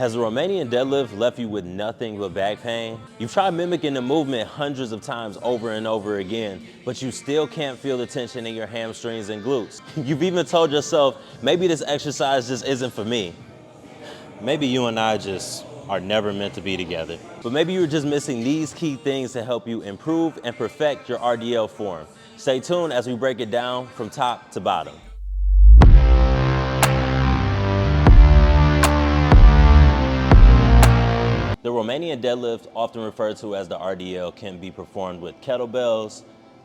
Has the Romanian deadlift left you with nothing but back pain? You've tried mimicking the movement hundreds of times over and over again, but you still can't feel the tension in your hamstrings and glutes. You've even told yourself, maybe this exercise just isn't for me. Maybe you and I just are never meant to be together. But maybe you're just missing these key things to help you improve and perfect your RDL form. Stay tuned as we break it down from top to bottom. The Romanian deadlift, often referred to as the RDL, can be performed with kettlebells,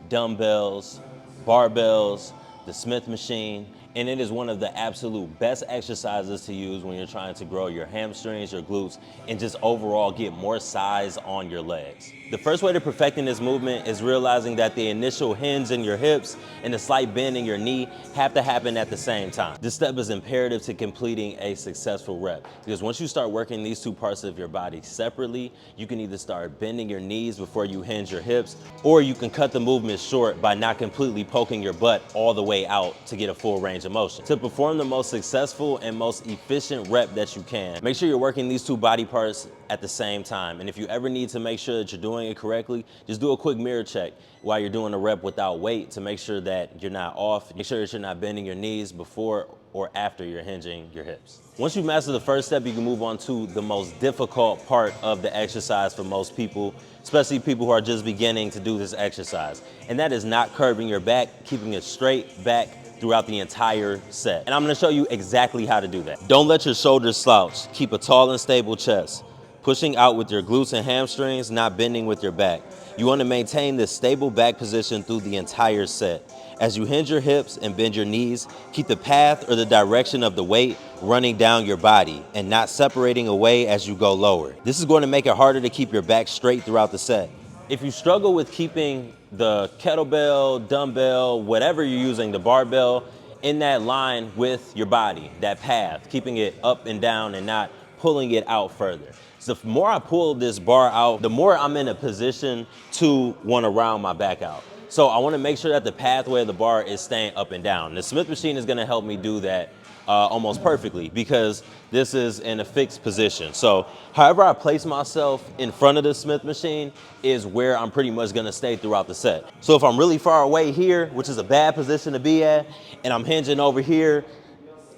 dumbbells, barbells, the Smith machine, and it is one of the absolute best exercises to use when you're trying to grow your hamstrings, your glutes, and just overall get more size on your legs. The first way to perfecting this movement is realizing that the initial hinge in your hips and the slight bend in your knee have to happen at the same time. This step is imperative to completing a successful rep, because once you start working these two parts of your body separately, you can either start bending your knees before you hinge your hips, or you can cut the movement short by not completely poking your butt all the way out to get a full range of motion. To perform the most successful and most efficient rep that you can, make sure you're working these two body parts at the same time. And if you ever need to make sure that you're doing it correctly, just do a quick mirror check while you're doing a rep without weight to make sure that you're not off. Make sure that you're not bending your knees before or after you're hinging your hips. Once you master the first step, you can move on to the most difficult part of the exercise for most people, especially people who are just beginning to do this exercise. And that is not curving your back, keeping it straight back throughout the entire set. And I'm gonna show you exactly how to do that. Don't let your shoulders slouch. Keep a tall and stable chest. Pushing out with your glutes and hamstrings, not bending with your back. You want to maintain this stable back position through the entire set. As you hinge your hips and bend your knees, keep the path or the direction of the weight running down your body and not separating away as you go lower. This is going to make it harder to keep your back straight throughout the set. If you struggle with keeping the kettlebell, dumbbell, whatever you're using, the barbell, in that line with your body, that path, keeping it up and down and not pulling it out further. So the more I pull this bar out, the more I'm in a position to want to round my back out. So I want to make sure that the pathway of the bar is staying up and down. The Smith machine is going to help me do that almost perfectly, because this is in a fixed position. So however I place myself in front of the Smith machine is where I'm pretty much going to stay throughout the set. So if I'm really far away here, which is a bad position to be at, and I'm hinging over here,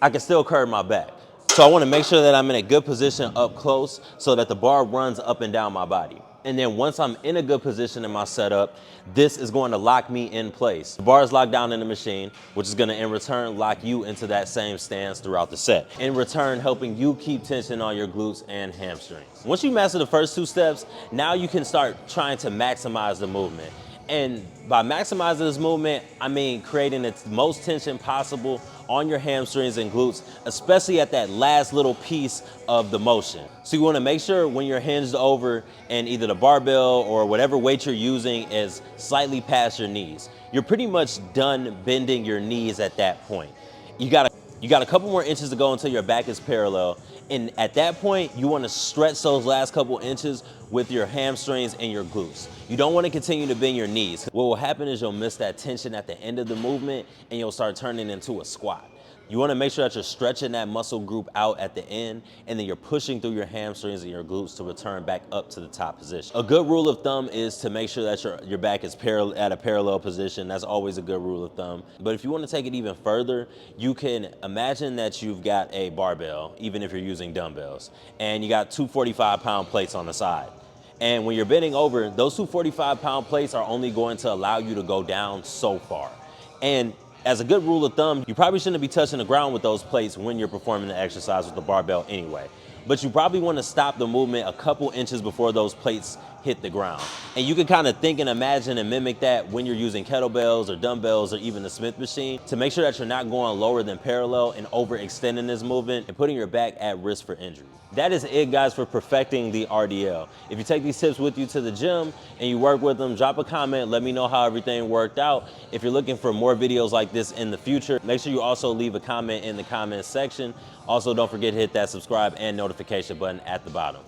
I can still curve my back. So I want to make sure that I'm in a good position up close so that the bar runs up and down my body. And then once I'm in a good position in my setup, this is going to lock me in place. The bar is locked down in the machine, which is going to in return lock you into that same stance throughout the set. In return, helping you keep tension on your glutes and hamstrings. Once you master the first two steps, now you can start trying to maximize the movement. And by maximizing this movement, I mean creating the most tension possible on your hamstrings and glutes, especially at that last little piece of the motion. So you want to make sure when you're hinged over and either the barbell or whatever weight you're using is slightly past your knees. You're pretty much done bending your knees at that point. You got a couple more inches to go until your back is parallel. And at that point, you want to stretch those last couple inches with your hamstrings and your glutes. You don't want to continue to bend your knees. What will happen is you'll miss that tension at the end of the movement and you'll start turning into a squat. You want to make sure that you're stretching that muscle group out at the end, and then you're pushing through your hamstrings and your glutes to return back up to the top position. A good rule of thumb is to make sure that your back is at a parallel position. That's always a good rule of thumb. But if you want to take it even further, you can imagine that you've got a barbell, even if you're using dumbbells, and you got two 45-pound plates on the side. And when you're bending over, those two 45-pound plates are only going to allow you to go down so far. And as a good rule of thumb, you probably shouldn't be touching the ground with those plates when you're performing the exercise with the barbell anyway. But you probably want to stop the movement a couple inches before those plates hit the ground. And you can kind of think and imagine and mimic that when you're using kettlebells or dumbbells or even the Smith machine to make sure that you're not going lower than parallel and overextending this movement and putting your back at risk for injury. That is it, guys, for perfecting the RDL. If you take these tips with you to the gym and you work with them, drop a comment, let me know how everything worked out. If you're looking for more videos like this in the future, make sure you also leave a comment in the comment section. Also, don't forget to hit that subscribe and notification button at the bottom.